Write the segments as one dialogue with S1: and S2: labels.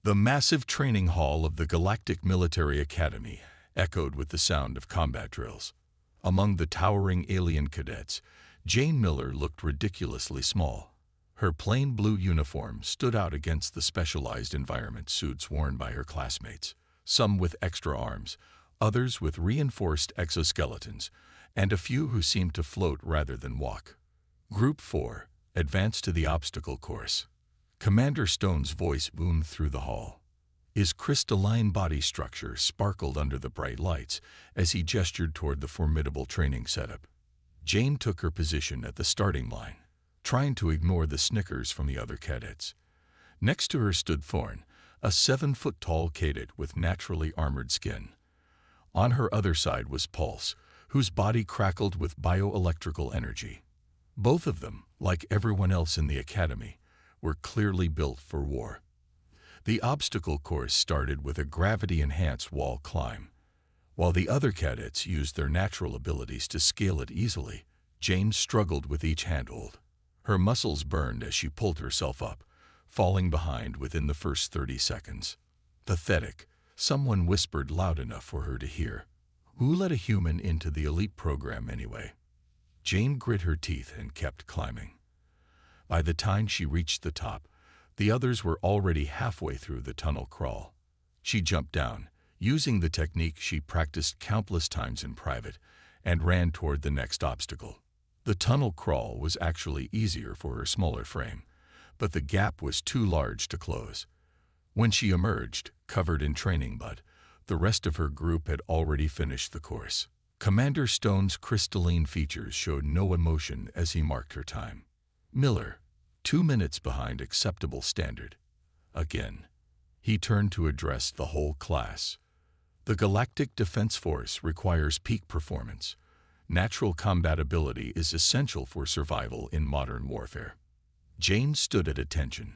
S1: The massive training hall of the Galactic Military Academy echoed with the sound of combat drills. Among the towering alien cadets, Jane Miller looked ridiculously small. Her plain blue uniform stood out against the specialized environment suits worn by her classmates, some with extra arms, others with reinforced exoskeletons, and a few who seemed to float rather than walk. Group 4 advanced to the obstacle course. Commander Stone's voice boomed through the hall. His crystalline body structure sparkled under the bright lights as he gestured toward the formidable training setup. Jane took her position at the starting line, trying to ignore the snickers from the other cadets. Next to her stood Thorn, a 7-foot-tall cadet with naturally armored skin. On her other side was Pulse, whose body crackled with bioelectrical energy. Both of them, like everyone else in the academy, were clearly built for war. The obstacle course started with a gravity-enhanced wall climb. While the other cadets used their natural abilities to scale it easily, Jane struggled with each handhold. Her muscles burned as she pulled herself up, falling behind within the first 30 seconds. Pathetic, someone whispered loud enough for her to hear. Who let a human into the elite program anyway? Jane grit her teeth and kept climbing. By the time she reached the top, the others were already halfway through the tunnel crawl. She jumped down, using the technique she practiced countless times in private, and ran toward the next obstacle. The tunnel crawl was actually easier for her smaller frame, but the gap was too large to close. When she emerged, covered in training mud, the rest of her group had already finished the course. Commander Stone's crystalline features showed no emotion as he marked her time. Miller, 2 minutes behind acceptable standard. Again, he turned to address the whole class. The Galactic Defense Force requires peak performance. Natural combat ability is essential for survival in modern warfare. Jane stood at attention,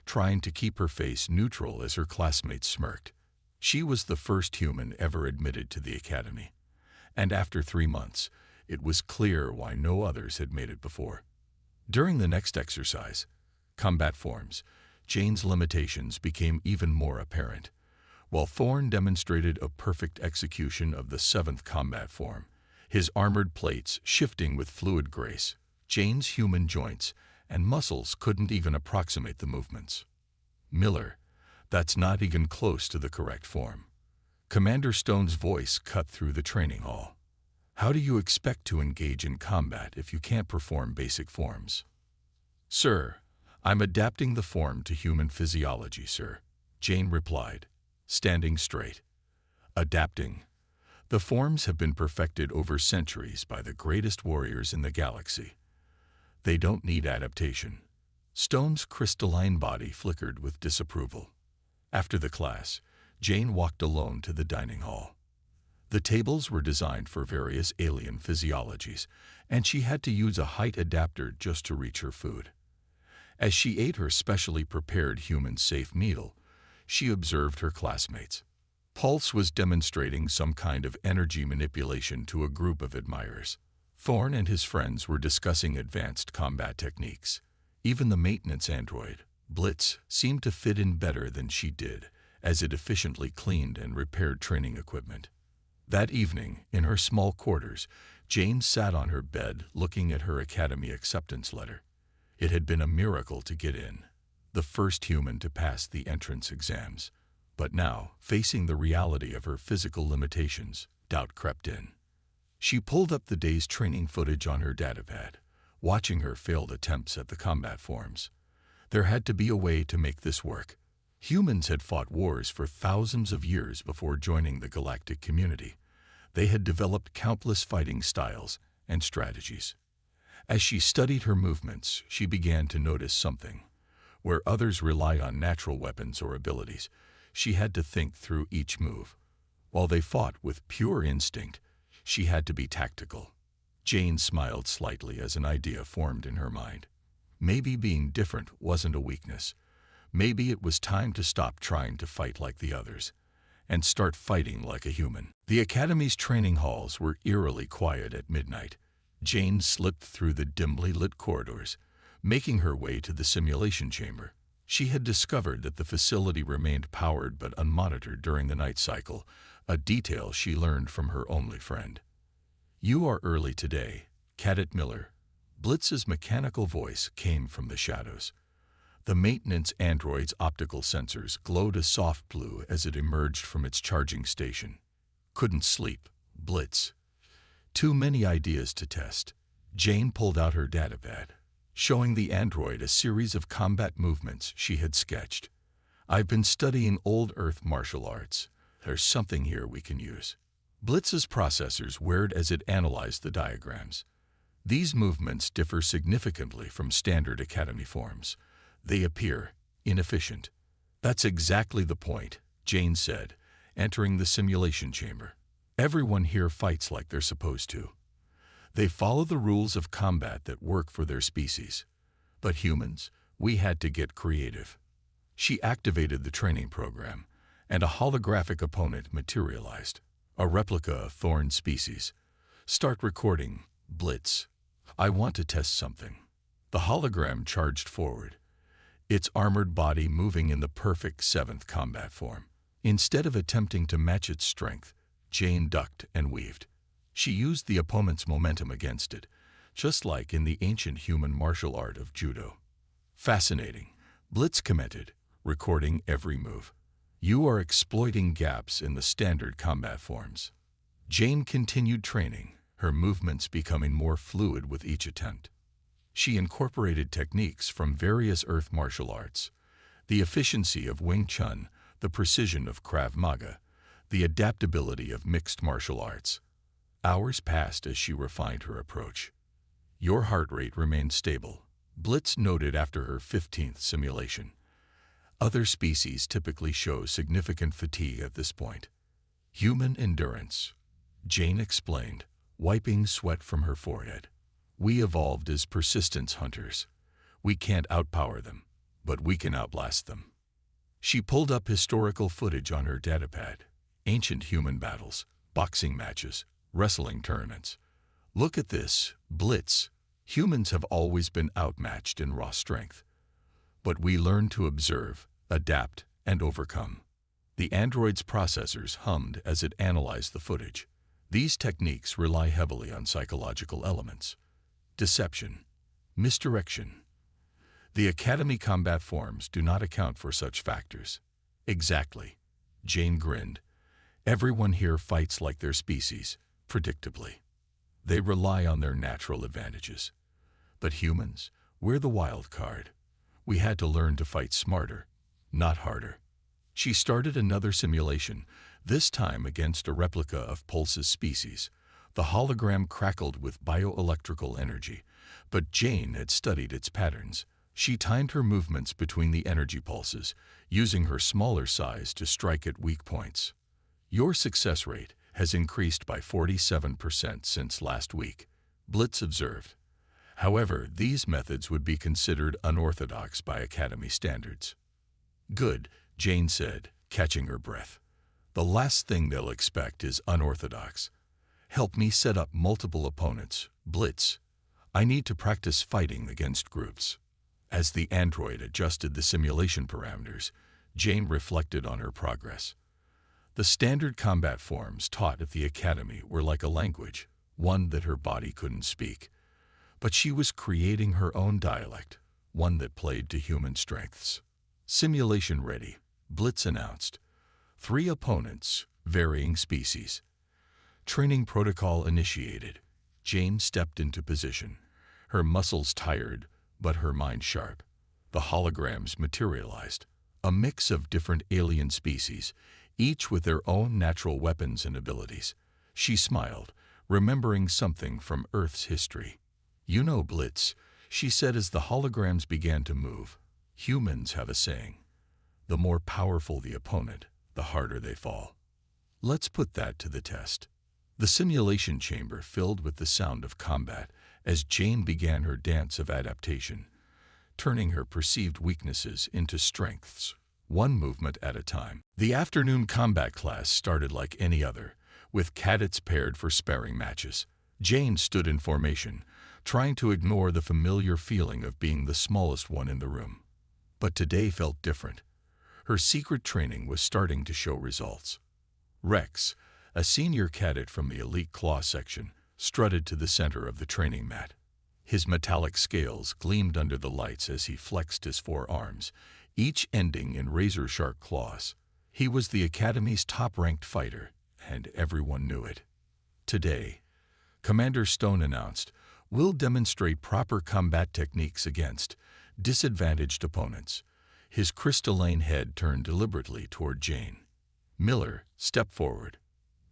S1: trying to keep her face neutral as her classmates smirked. She was the first human ever admitted to the academy, and after 3 months, it was clear why no others had made it before. During the next exercise, combat forms, Jane's limitations became even more apparent. While Thorn demonstrated a perfect execution of the 7th combat form, his armored plates shifting with fluid grace, Jane's human joints and muscles couldn't even approximate the movements. Miller, that's not even close to the correct form. Commander Stone's voice cut through the training hall. How do you expect to engage in combat if you can't perform basic forms? Sir, I'm adapting the form to human physiology, sir, Jane replied, standing straight. Adapting. The forms have been perfected over centuries by the greatest warriors in the galaxy. They don't need adaptation. Stone's crystalline body flickered with disapproval. After the class, Jane walked alone to the dining hall. The tables were designed for various alien physiologies, and she had to use a height adapter just to reach her food. As she ate her specially prepared human-safe meal, she observed her classmates. Pulse was demonstrating some kind of energy manipulation to a group of admirers. Thorn and his friends were discussing advanced combat techniques. Even the maintenance android, Blitz, seemed to fit in better than she did, as it efficiently cleaned and repaired training equipment. That evening, in her small quarters, Jane sat on her bed looking at her academy acceptance letter. It had been a miracle to get in, the first human to pass the entrance exams. But now, facing the reality of her physical limitations, doubt crept in. She pulled up the day's training footage on her datapad, watching her failed attempts at the combat forms. There had to be a way to make this work. Humans had fought wars for thousands of years before joining the galactic community. They had developed countless fighting styles and strategies. As she studied her movements, she began to notice something. Where others relied on natural weapons or abilities, she had to think through each move. While they fought with pure instinct, she had to be tactical. Jane smiled slightly as an idea formed in her mind. Maybe being different wasn't a weakness. Maybe it was time to stop trying to fight like the others and start fighting like a human. The Academy's training halls were eerily quiet at midnight. Jane slipped through the dimly lit corridors, making her way to the simulation chamber. She had discovered that the facility remained powered but unmonitored during the night cycle, a detail she learned from her only friend. "You are early today, Cadet Miller." Blitz's mechanical voice came from the shadows. The maintenance android's optical sensors glowed a soft blue as it emerged from its charging station. "Couldn't sleep, Blitz." "Too many ideas to test." Jane pulled out her datapad, showing the android a series of combat movements she had sketched. "I've been studying old Earth martial arts. There's something here we can use." Blitz's processors whirred as it analyzed the diagrams. "These movements differ significantly from standard academy forms. They appear inefficient." "That's exactly the point," Jane said, entering the simulation chamber. "Everyone here fights like they're supposed to. They follow the rules of combat that work for their species. But humans, we had to get creative." She activated the training program, and a holographic opponent materialized, a replica of Thorn's species. "Start recording, Blitz. I want to test something." The hologram charged forward, its armored body moving in the perfect seventh combat form. Instead of attempting to match its strength, Jane ducked and weaved. She used the opponent's momentum against it, just like in the ancient human martial art of judo. "Fascinating," Blitz commented, recording every move. "You are exploiting gaps in the standard combat forms." Jane continued training, her movements becoming more fluid with each attempt. She incorporated techniques from various Earth martial arts: the efficiency of Wing Chun, the precision of Krav Maga, the adaptability of mixed martial arts. Hours passed as she refined her approach. "Your heart rate remained stable," Blitz noted after her 15th simulation. "Other species typically show significant fatigue at this point." "Human endurance," Jane explained, wiping sweat from her forehead. "We evolved as persistence hunters. We can't outpower them, but we can outlast them." She pulled up historical footage on her datapad: ancient human battles, boxing matches, wrestling tournaments. "Look at this, Blitz. Humans have always been outmatched in raw strength. But we learn to observe, adapt, and overcome." The android's processors hummed as it analyzed the footage. These techniques rely heavily on psychological elements: deception, misdirection. The Academy combat forms do not account for such factors. "Exactly," Jane grinned. "Everyone here fights like their species, predictably. They rely on their natural advantages. But humans, we're the wild card. We had to learn to fight smarter, not harder." She started another simulation, this time against a replica of Pulse's species. The hologram crackled with bioelectrical energy, but Jane had studied its patterns. She timed her movements between the energy pulses, using her smaller size to strike at weak points. "Your success rate has increased by 47% since last week," Blitz observed. "However, these methods would be considered unorthodox by Academy standards." "Good," Jane said, catching her breath. "The last thing they'll expect is unorthodox. Help me set up multiple opponents, Blitz. I need to practice fighting against groups." As the android adjusted the simulation parameters, Jane reflected on her progress. The standard combat forms taught at the Academy were like a language, one that her body couldn't speak. But she was creating her own dialect, one that played to human strengths. "Simulation ready," Blitz announced. 3 opponents, varying species. Training protocol initiated. Jane stepped into position, her muscles tired, but her mind sharp. The holograms materialized, a mix of different alien species, each with their own natural weapons and abilities. She smiled, remembering something from Earth's history. "You know, Blitz," she said as the holograms began to move, "humans have a saying: the more powerful the opponent, the harder they fall. Let's put that to the test." The simulation chamber filled with the sound of combat as Jane began her dance of adaptation, turning her perceived weaknesses into strengths, one movement at a time. The afternoon combat class started like any other, with cadets paired for sparring matches. Jane stood in formation, trying to ignore the familiar feeling of being the smallest one in the room. But today felt different. Her secret training was starting to show results. Rex, a senior cadet from the elite claw section, strutted to the center of the training mat. His metallic scales gleamed under the lights as he flexed his forearms, each ending in razor-sharp claws. He was the Academy's top-ranked fighter, and everyone knew it. Today, Commander Stone announced, "We'll demonstrate proper combat techniques against disadvantaged opponents." His crystalline head turned deliberately toward Jane. Miller stepped forward.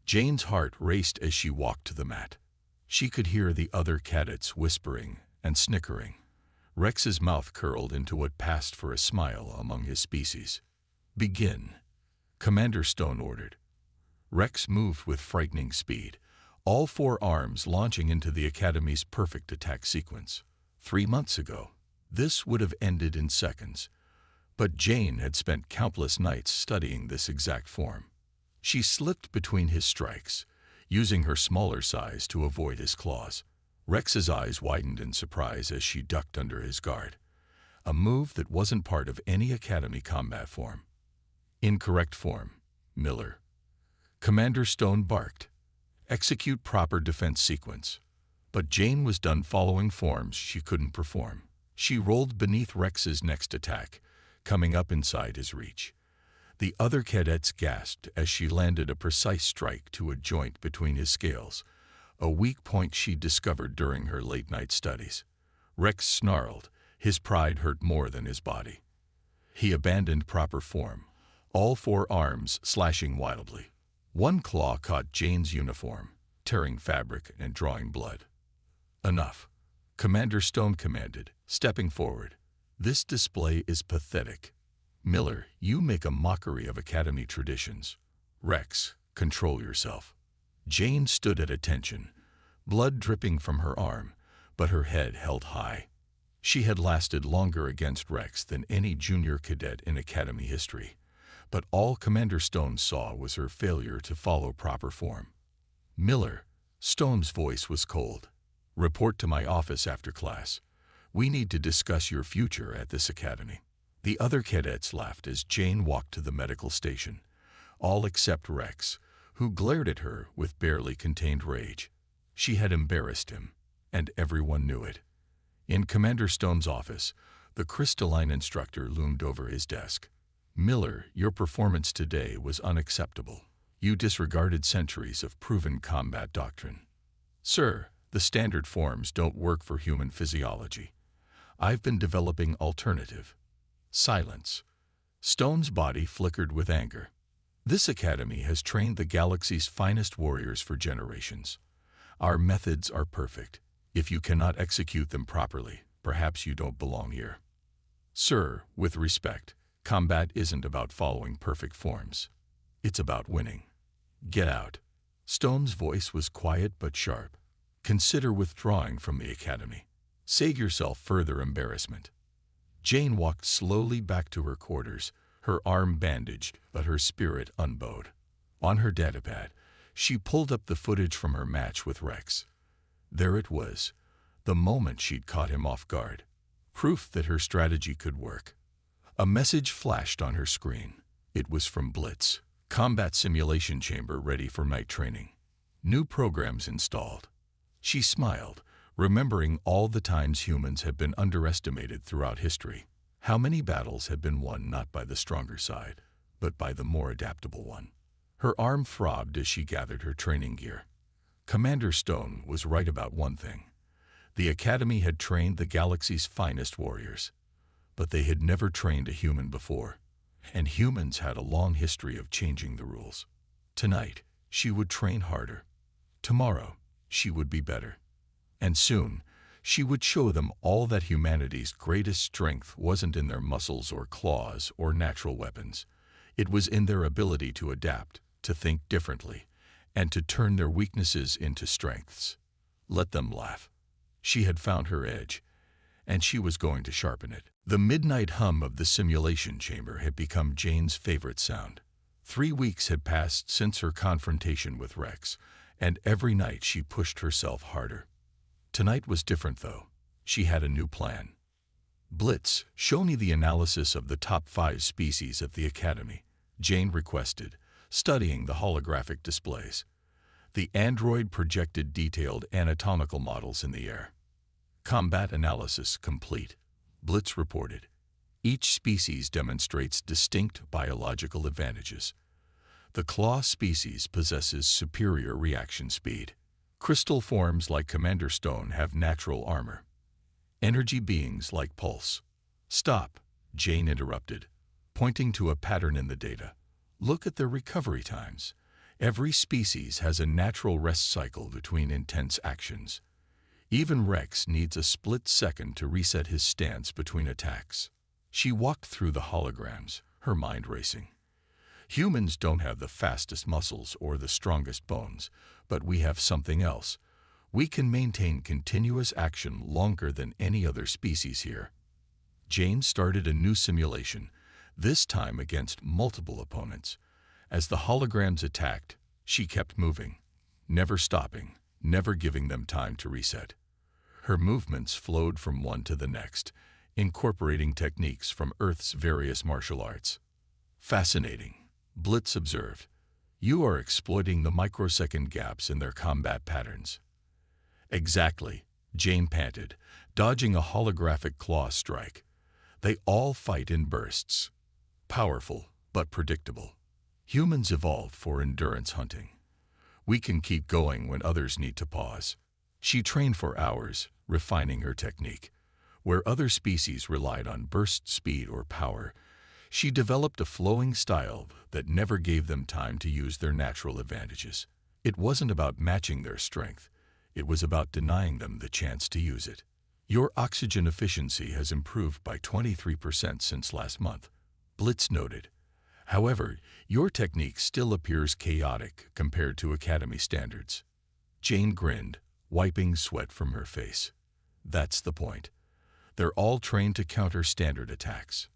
S1: Jane's heart raced as she walked to the mat. She could hear the other cadets whispering and snickering. Rex's mouth curled into what passed for a smile among his species. "Begin," Commander Stone ordered. Rex moved with frightening speed, all four arms launching into the Academy's perfect attack sequence. 3 months ago, this would have ended in seconds. But Jane had spent countless nights studying this exact form. She slipped between his strikes, using her smaller size to avoid his claws. Rex's eyes widened in surprise as she ducked under his guard, a move that wasn't part of any Academy combat form. "Incorrect form, Miller," Commander Stone barked. "Execute proper defense sequence." But Jane was done following forms she couldn't perform. She rolled beneath Rex's next attack, coming up inside his reach. The other cadets gasped as she landed a precise strike to a joint between his scales, a weak point she'd discovered during her late-night studies. Rex snarled, his pride hurt more than his body. He abandoned proper form, all four arms slashing wildly. One claw caught Jane's uniform, tearing fabric and drawing blood. "Enough," Commander Stone commanded, stepping forward. "This display is pathetic. Miller, you make a mockery of Academy traditions. Rex, control yourself." Jane stood at attention, blood dripping from her arm, but her head held high. She had lasted longer against Rex than any junior cadet in Academy history, but all Commander Stone saw was her failure to follow proper form. "Miller," Stone's voice was cold. "Report to my office after class. We need to discuss your future at this academy." The other cadets laughed as Jane walked to the medical station, all except Rex, who glared at her with barely contained rage. She had embarrassed him, and everyone knew it. In Commander Stone's office, the crystalline instructor loomed over his desk. "Miller, your performance today was unacceptable. You disregarded centuries of proven combat doctrine." "Sir, the standard forms don't work for human physiology. I've been developing alternative." Silence. Stone's body flickered with anger. "This academy has trained the galaxy's finest warriors for generations. Our methods are perfect. If you cannot execute them properly, perhaps you don't belong here." "Sir, with respect, combat isn't about following perfect forms. It's about winning. Get out." Stone's voice was quiet but sharp. "Consider withdrawing from the academy. Save yourself further embarrassment." Jane walked slowly back to her quarters, her arm bandaged but her spirit unbowed. On her datapad, she pulled up the footage from her match with Rex. There it was, the moment she'd caught him off guard. Proof that her strategy could work. A message flashed on her screen. It was from Blitz. "Combat simulation chamber ready for night training. New programs installed." She smiled, remembering all the times humans have been underestimated throughout history. How many battles had been won not by the stronger side, but by the more adaptable one. Her arm throbbed as she gathered her training gear. Commander Stone was right about one thing. The Academy had trained the galaxy's finest warriors, but they had never trained a human before, and humans had a long history of changing the rules. Tonight, she would train harder. Tomorrow, she would be better. And soon, she would show them all that humanity's greatest strength wasn't in their muscles or claws or natural weapons. It was in their ability to adapt, to think differently, and to turn their weaknesses into strengths. Let them laugh. She had found her edge, and she was going to sharpen it. The midnight hum of the simulation chamber had become Jane's favorite sound. 3 weeks had passed since her confrontation with Rex, and every night she pushed herself harder. Tonight was different, though. She had a new plan. "Blitz, show me the analysis of the top 5 species at the Academy," Jane requested, studying the holographic displays. The android projected detailed anatomical models in the air. "Combat analysis complete," Blitz reported. "Each species demonstrates distinct biological advantages. The claw species possesses superior reaction speed. Crystal forms like Commander Stone have natural armor. Energy beings like Pulse." "Stop," Jane interrupted, pointing to a pattern in the data. "Look at their recovery times. Every species has a natural rest cycle between intense actions. Even Rex needs a split second to reset his stance between attacks." She walked through the holograms, her mind racing. "Humans don't have the fastest muscles or the strongest bones, but we have something else. We can maintain continuous action longer than any other species here." Jane started a new simulation, this time against multiple opponents. As the holograms attacked, she kept moving, never stopping, never giving them time to reset. Her movements flowed from one to the next, incorporating techniques from Earth's various martial arts. "Fascinating," Blitz observed. "You are exploiting the microsecond gaps in their combat patterns." "Exactly," Jane panted, dodging a holographic claw strike. "They all fight in bursts. Powerful, but predictable. Humans evolved for endurance hunting. We can keep going when others need to pause." She trained for hours, refining her technique. Where other species relied on burst speed or power, she developed a flowing style that never gave them time to use their natural advantages. It wasn't about matching their strength. It was about denying them the chance to use it. "Your oxygen efficiency has improved by 23% since last month," Blitz noted. "However, your technique still appears chaotic compared to Academy standards." Jane grinned, wiping sweat from her face. "That's the point. They're all trained to counter standard attacks.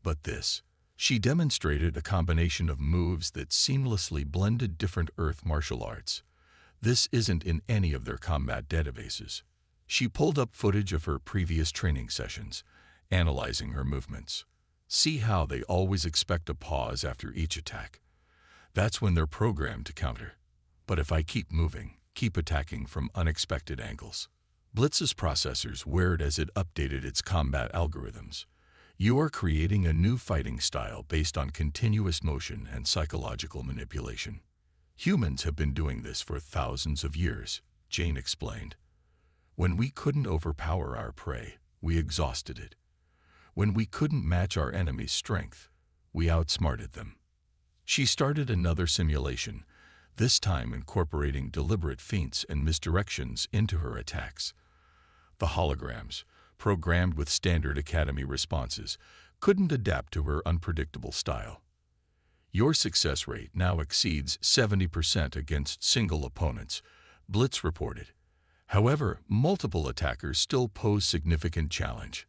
S1: But this..." She demonstrated a combination of moves that seamlessly blended different Earth martial arts. "This isn't in any of their combat databases." She pulled up footage of her previous training sessions, analyzing her movements. "See how they always expect a pause after each attack? That's when they're programmed to counter. But if I keep moving, keep attacking from unexpected angles." Blitz's processors whirred as it updated its combat algorithms. "You are creating a new fighting style based on continuous motion and psychological manipulation. Humans have been doing this for thousands of years," Jane explained. "When we couldn't overpower our prey, we exhausted it. When we couldn't match our enemy's strength, we outsmarted them." She started another simulation, this time incorporating deliberate feints and misdirections into her attacks. The holograms, programmed with standard Academy responses, couldn't adapt to her unpredictable style. "Your success rate now exceeds 70% against single opponents," Blitz reported. "However, multiple attackers still pose significant challenge."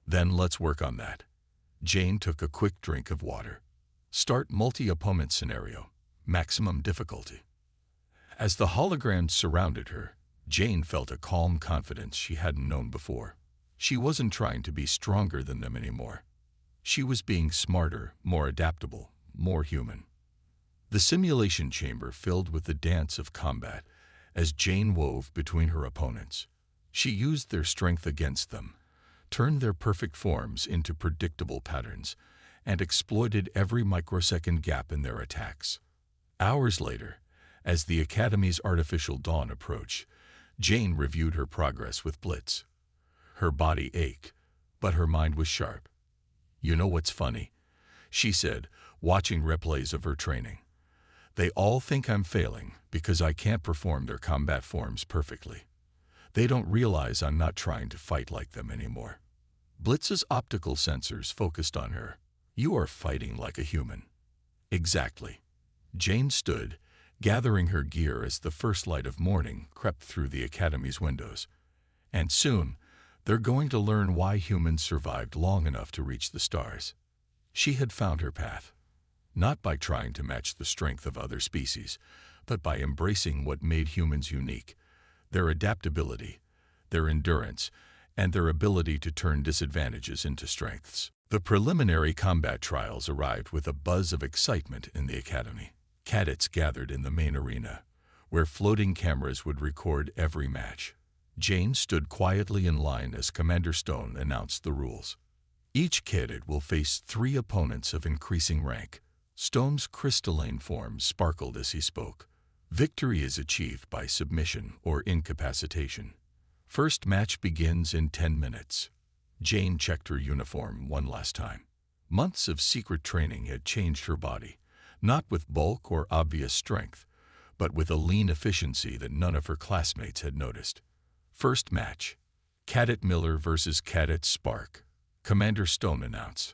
S1: "Then let's work on that." Jane took a quick drink of water. "Start multi-opponent scenario, maximum difficulty." As the holograms surrounded her, Jane felt a calm confidence she hadn't known before. She wasn't trying to be stronger than them anymore. She was being smarter, more adaptable, more human. The simulation chamber filled with the dance of combat as Jane wove between her opponents. She used their strength against them, turned their perfect forms into predictable patterns, and exploited every microsecond gap in their attacks. Hours later, as the Academy's artificial dawn approached, Jane reviewed her progress with Blitz. Her body ached, but her mind was sharp. "You know what's funny?" she said, watching replays of her training. "They all think I'm failing because I can't perform their combat forms perfectly. They don't realize I'm not trying to fight like them anymore." Blitz's optical sensors focused on her. "You are fighting like a human." "Exactly." Jane stood, gathering her gear as the first light of morning crept through the Academy's windows. "And soon, they're going to learn why humans survived long enough to reach the stars." She had found her path, not by trying to match the strength of other species, but by embracing what made humans unique: their adaptability, their endurance, and their ability to turn disadvantages into strengths. The preliminary combat trials arrived with a buzz of excitement in the academy. Cadets gathered in the main arena, where floating cameras would record every match. Jane stood quietly in line as Commander Stone announced the rules. Each cadet will face 3 opponents of increasing rank. Stone's crystalline form sparkled as he spoke. Victory is achieved by submission or incapacitation. First match begins in 10 minutes. Jane checked her uniform one last time. Months of secret training had changed her body, not with bulk or obvious strength, but with a lean efficiency that none of her classmates had noticed. First match, Cadet Miller versus Cadet Spark. Commander Stone announced.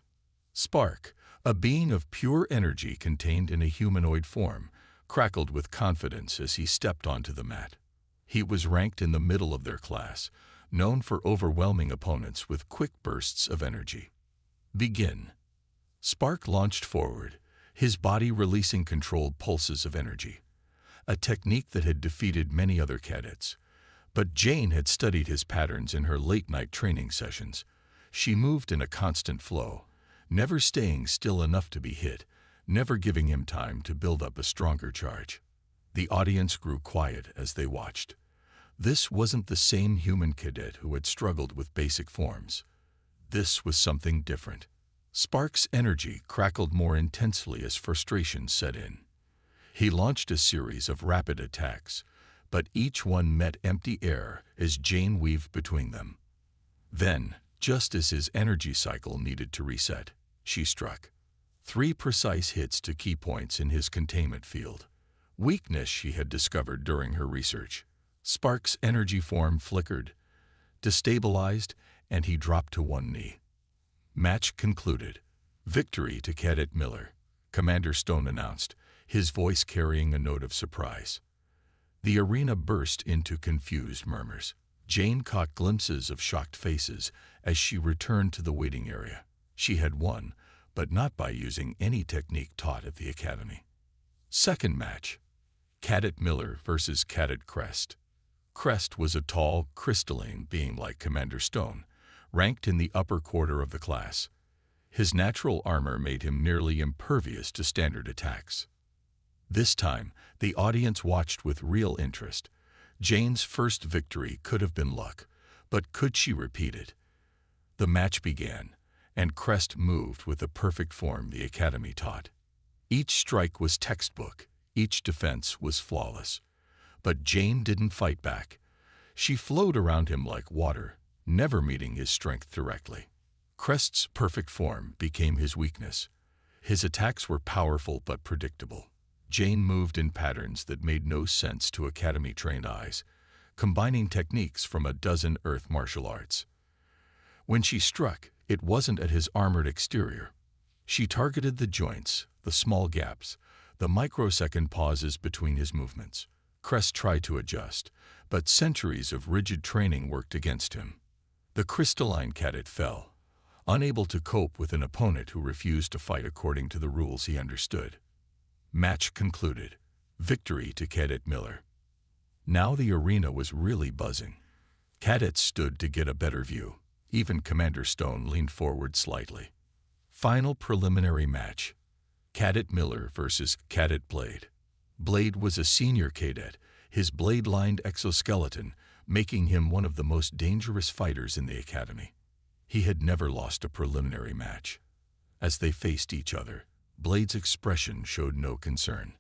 S1: Spark, a being of pure energy contained in a humanoid form, crackled with confidence as he stepped onto the mat. He was ranked in the middle of their class, known for overwhelming opponents with quick bursts of energy. Begin. Spark launched forward, his body releasing controlled pulses of energy, a technique that had defeated many other cadets. But Jane had studied his patterns in her late-night training sessions. She moved in a constant flow, never staying still enough to be hit, never giving him time to build up a stronger charge. The audience grew quiet as they watched. This wasn't the same human cadet who had struggled with basic forms. This was something different. Spark's energy crackled more intensely as frustration set in. He launched a series of rapid attacks, but each one met empty air as Jane weaved between them. Then, just as his energy cycle needed to reset, she struck. 3 precise hits to key points in his containment field. Weakness she had discovered during her research. Spark's energy form flickered, destabilized, and he dropped to one knee. Match concluded. Victory to Cadet Miller, Commander Stone announced, his voice carrying a note of surprise. The arena burst into confused murmurs. Jane caught glimpses of shocked faces as she returned to the waiting area. She had won, but not by using any technique taught at the academy. Second match, Cadet Miller versus Cadet Crest. Crest was a tall, crystalline being like Commander Stone, ranked in the upper quarter of the class. His natural armor made him nearly impervious to standard attacks. This time, the audience watched with real interest. Jane's first victory could have been luck, but could she repeat it? The match began, and Crest moved with the perfect form the academy taught. Each strike was textbook, each defense was flawless. But Jane didn't fight back. She flowed around him like water, never meeting his strength directly. Crest's perfect form became his weakness. His attacks were powerful but predictable. Jane moved in patterns that made no sense to academy-trained eyes, combining techniques from a dozen earth martial arts. When she struck, it wasn't at his armored exterior. She targeted the joints, the small gaps, the microsecond pauses between his movements. Crest tried to adjust, but centuries of rigid training worked against him. The crystalline cadet fell, unable to cope with an opponent who refused to fight according to the rules he understood. Match concluded. Victory to Cadet Miller. Now the arena was really buzzing. Cadets stood to get a better view. Even Commander Stone leaned forward slightly. Final preliminary match. Cadet Miller versus Cadet Blade. Blade was a senior cadet, his blade-lined exoskeleton making him one of the most dangerous fighters in the academy. He had never lost a preliminary match. As they faced each other, Blade's expression showed no concern.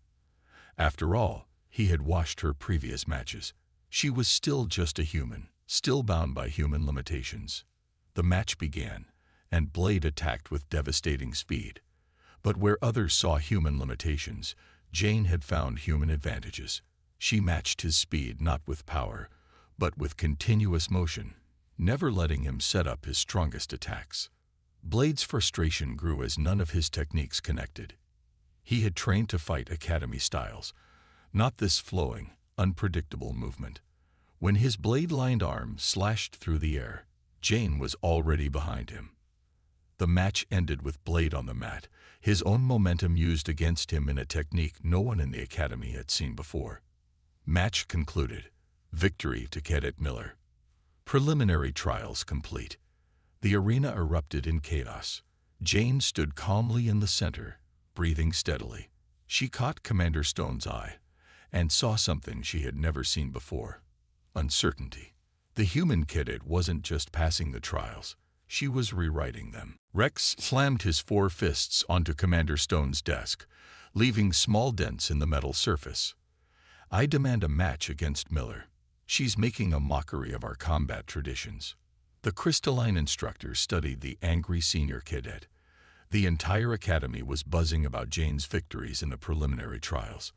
S1: After all, he had watched her previous matches. She was still just a human, still bound by human limitations. The match began, and Blade attacked with devastating speed. But where others saw human limitations, Jane had found human advantages. She matched his speed not with power, but with continuous motion, never letting him set up his strongest attacks. Blade's frustration grew as none of his techniques connected. He had trained to fight academy styles, not this flowing, unpredictable movement. When his blade-lined arm slashed through the air, Jane was already behind him. The match ended with Blade on the mat, his own momentum used against him in a technique no one in the academy had seen before. Match concluded. Victory to Cadet Miller. Preliminary trials complete. The arena erupted in chaos. Jane stood calmly in the center, breathing steadily. She caught Commander Stone's eye and saw something she had never seen before: uncertainty. The human cadet wasn't just passing the trials, she was rewriting them. Rex slammed his 4 fists onto Commander Stone's desk, leaving small dents in the metal surface. "I demand a match against Miller. She's making a mockery of our combat traditions." The crystalline instructor studied the angry senior cadet. The entire academy was buzzing about Jane's victories in the preliminary trials.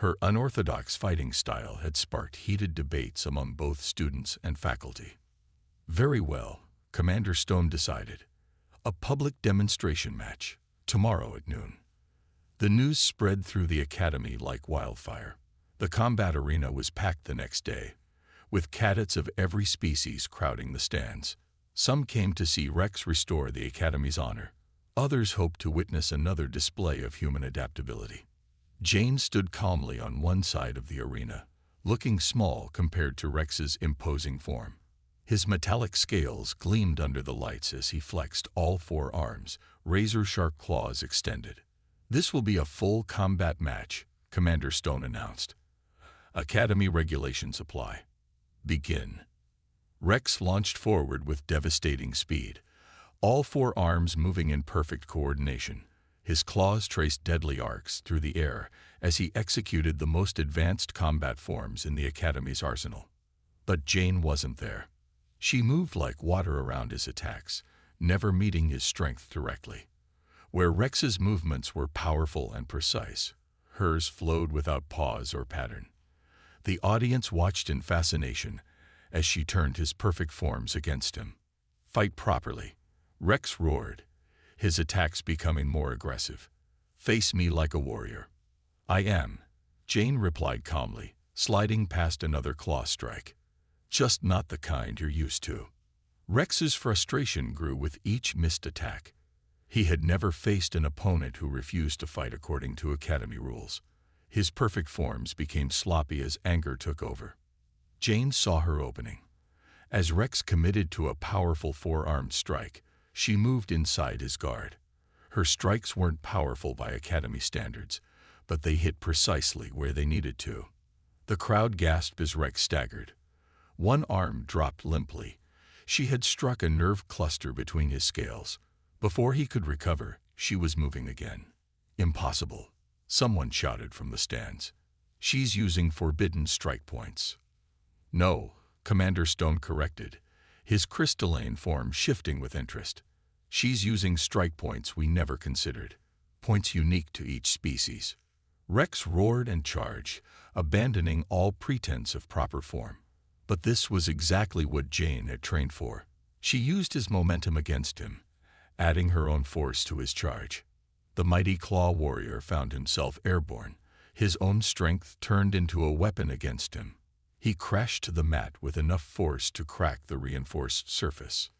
S1: Her unorthodox fighting style had sparked heated debates among both students and faculty. "Very well," Commander Stone decided. "A public demonstration match, tomorrow at noon." The news spread through the academy like wildfire. The combat arena was packed the next day, with cadets of every species crowding the stands. Some came to see Rex restore the academy's honor. Others hoped to witness another display of human adaptability. Jane stood calmly on one side of the arena, looking small compared to Rex's imposing form. His metallic scales gleamed under the lights as he flexed all 4 arms, razor-sharp claws extended. "This will be a full combat match," Commander Stone announced. "Academy regulations apply. Begin." Rex launched forward with devastating speed, all 4 arms moving in perfect coordination. His claws traced deadly arcs through the air as he executed the most advanced combat forms in the Academy's arsenal. But Jane wasn't there. She moved like water around his attacks, never meeting his strength directly. Where Rex's movements were powerful and precise, hers flowed without pause or pattern. The audience watched in fascination as she turned his perfect forms against him. "Fight properly," Rex roared, his attacks becoming more aggressive. "Face me like a warrior." "I am," Jane replied calmly, sliding past another claw strike. "Just not the kind you're used to." Rex's frustration grew with each missed attack. He had never faced an opponent who refused to fight according to Academy rules. His perfect forms became sloppy as anger took over. Jane saw her opening. As Rex committed to a powerful 4-armed strike, she moved inside his guard. Her strikes weren't powerful by Academy standards, but they hit precisely where they needed to. The crowd gasped as Rex staggered. One arm dropped limply. She had struck a nerve cluster between his scales. Before he could recover, she was moving again. "Impossible," someone shouted from the stands. "She's using forbidden strike points." "No," Commander Stone corrected, his crystalline form shifting with interest. "She's using strike points we never considered, points unique to each species." Rex roared and charged, abandoning all pretense of proper form. But this was exactly what Jane had trained for. She used his momentum against him, adding her own force to his charge. The mighty claw warrior found himself airborne, his own strength turned into a weapon against him. He crashed to the mat with enough force to crack the reinforced surface.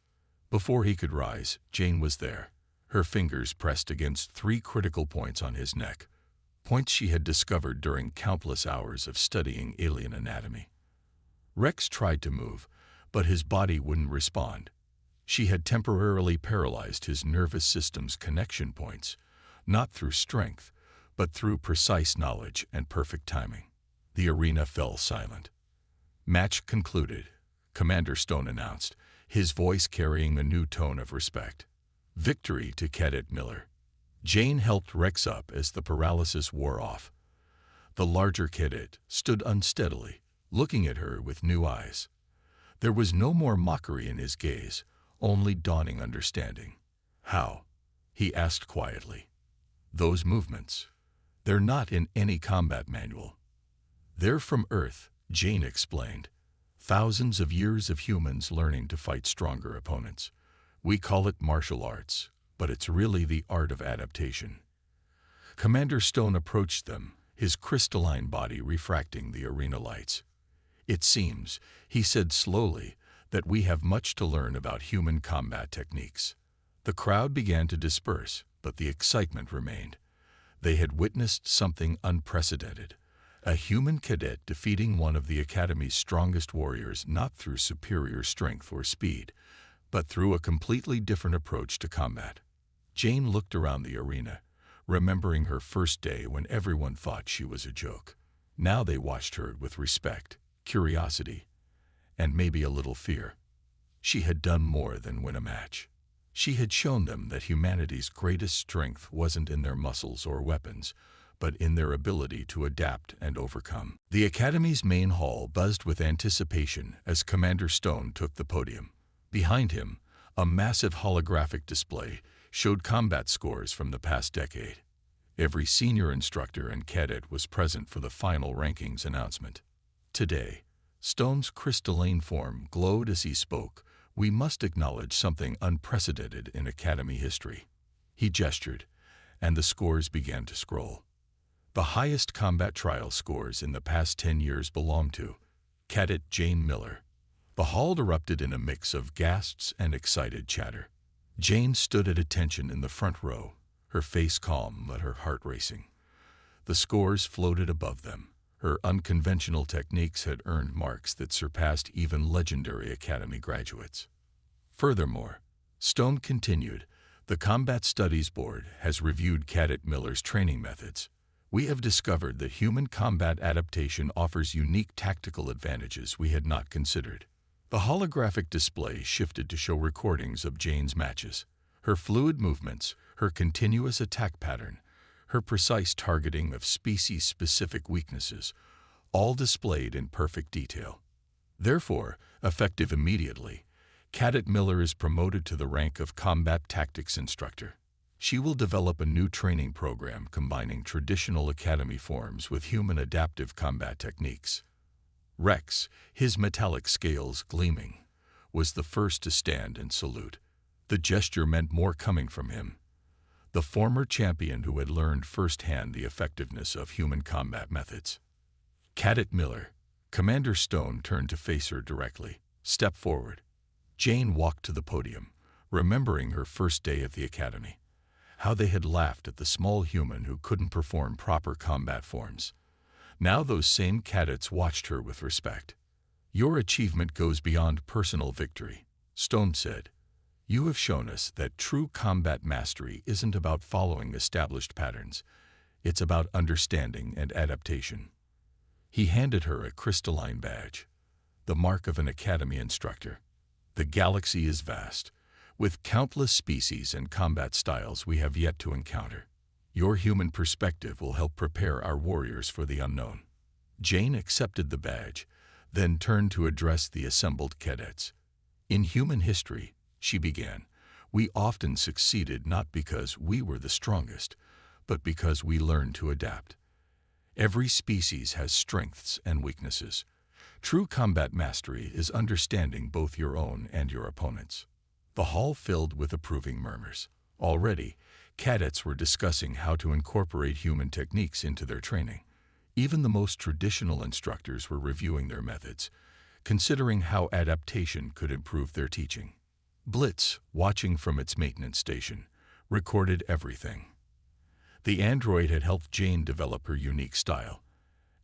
S1: Before he could rise, Jane was there, her fingers pressed against 3 critical points on his neck, points she had discovered during countless hours of studying alien anatomy. Rex tried to move, but his body wouldn't respond. She had temporarily paralyzed his nervous system's connection points, not through strength, but through precise knowledge and perfect timing. The arena fell silent. "Match concluded," Commander Stone announced, his voice carrying a new tone of respect. "Victory to Cadet Miller." Jane helped Rex up as the paralysis wore off. The larger cadet stood unsteadily, looking at her with new eyes. There was no more mockery in his gaze, only dawning understanding. "How?" he asked quietly. "Those movements. They're not in any combat manual." "They're from Earth," Jane explained. "Thousands of years of humans learning to fight stronger opponents. We call it martial arts, but it's really the art of adaptation." Commander Stone approached them, his crystalline body refracting the arena lights. "It seems," he said slowly, "that we have much to learn about human combat techniques." The crowd began to disperse, but the excitement remained. They had witnessed something unprecedented, A human cadet defeating one of the Academy's strongest warriors not through superior strength or speed, but through a completely different approach to combat. Jane looked around the arena, remembering her first day when everyone thought she was a joke. Now they watched her with respect, curiosity, and maybe a little fear. She had done more than win a match. She had shown them that humanity's greatest strength wasn't in their muscles or weapons, but in their ability to adapt and overcome. The Academy's main hall buzzed with anticipation as Commander Stone took the podium. Behind him, a massive holographic display showed combat scores from the past decade. Every senior instructor and cadet was present for the final rankings announcement. Today, Stone's crystalline form glowed as he spoke. We must acknowledge something unprecedented in Academy history. He gestured, and the scores began to scroll. The highest combat trial scores in the past 10 years belonged to Cadet Jane Miller. The hall erupted in a mix of gasps and excited chatter. Jane stood at attention in the front row, her face calm but her heart racing. The scores floated above them. Her unconventional techniques had earned marks that surpassed even legendary Academy graduates. Furthermore, Stone continued, the Combat Studies Board has reviewed Cadet Miller's training methods. We have discovered that human combat adaptation offers unique tactical advantages we had not considered. The holographic display shifted to show recordings of Jane's matches. Her fluid movements, her continuous attack pattern, her precise targeting of species-specific weaknesses, all displayed in perfect detail. Therefore, effective immediately, Cadet Miller is promoted to the rank of Combat Tactics Instructor. She will develop a new training program combining traditional Academy forms with human adaptive combat techniques. Rex, his metallic scales gleaming, was the first to stand and salute. The gesture meant more coming from him. The former champion who had learned firsthand the effectiveness of human combat methods. Cadet Miller, Commander Stone turned to face her directly. Step forward. Jane walked to the podium, remembering her first day at the Academy. How they had laughed at the small human who couldn't perform proper combat forms. Now those same cadets watched her with respect. Your achievement goes beyond personal victory, Stone said. You have shown us that true combat mastery isn't about following established patterns. It's about understanding and adaptation. He handed her a crystalline badge, the mark of an Academy instructor. The galaxy is vast, with countless species and combat styles we have yet to encounter. Your human perspective will help prepare our warriors for the unknown. Jane accepted the badge, then turned to address the assembled cadets. In human history, she began, we often succeeded not because we were the strongest, but because we learned to adapt. Every species has strengths and weaknesses. True combat mastery is understanding both your own and your opponent's. The hall filled with approving murmurs. Already, cadets were discussing how to incorporate human techniques into their training. Even the most traditional instructors were reviewing their methods, considering how adaptation could improve their teaching. Blitz, watching from its maintenance station, recorded everything. The android had helped Jane develop her unique style,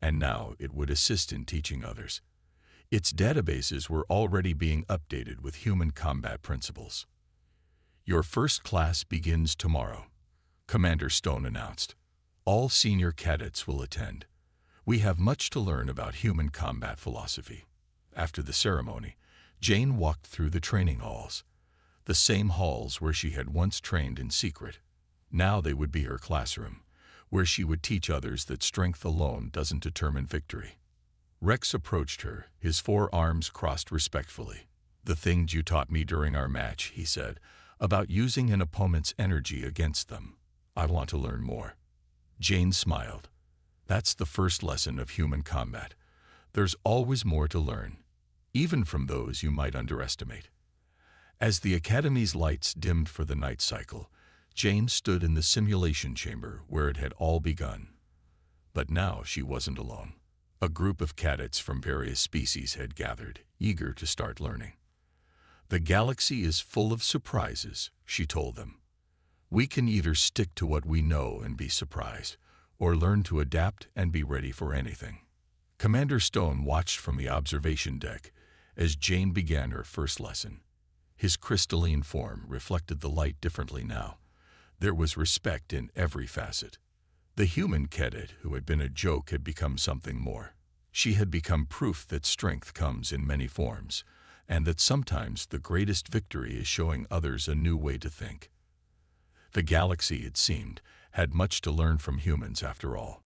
S1: and now it would assist in teaching others. Its databases were already being updated with human combat principles. Your first class begins tomorrow, Commander Stone announced. All senior cadets will attend. We have much to learn about human combat philosophy. After the ceremony, Jane walked through the training halls, the same halls where she had once trained in secret. Now they would be her classroom, where she would teach others that strength alone doesn't determine victory. Rex approached her, his 4 arms crossed respectfully. The things you taught me during our match, he said, about using an opponent's energy against them. I want to learn more. Jane smiled. That's the first lesson of human combat. There's always more to learn, even from those you might underestimate. As the Academy's lights dimmed for the night cycle, Jane stood in the simulation chamber where it had all begun. But now she wasn't alone. A group of cadets from various species had gathered, eager to start learning. The galaxy is full of surprises, she told them. We can either stick to what we know and be surprised, or learn to adapt and be ready for anything. Commander Stone watched from the observation deck as Jane began her first lesson. His crystalline form reflected the light differently now. There was respect in every facet. The human cadet who had been a joke had become something more. She had become proof that strength comes in many forms, and that sometimes the greatest victory is showing others a new way to think. The galaxy, it seemed, had much to learn from humans after all.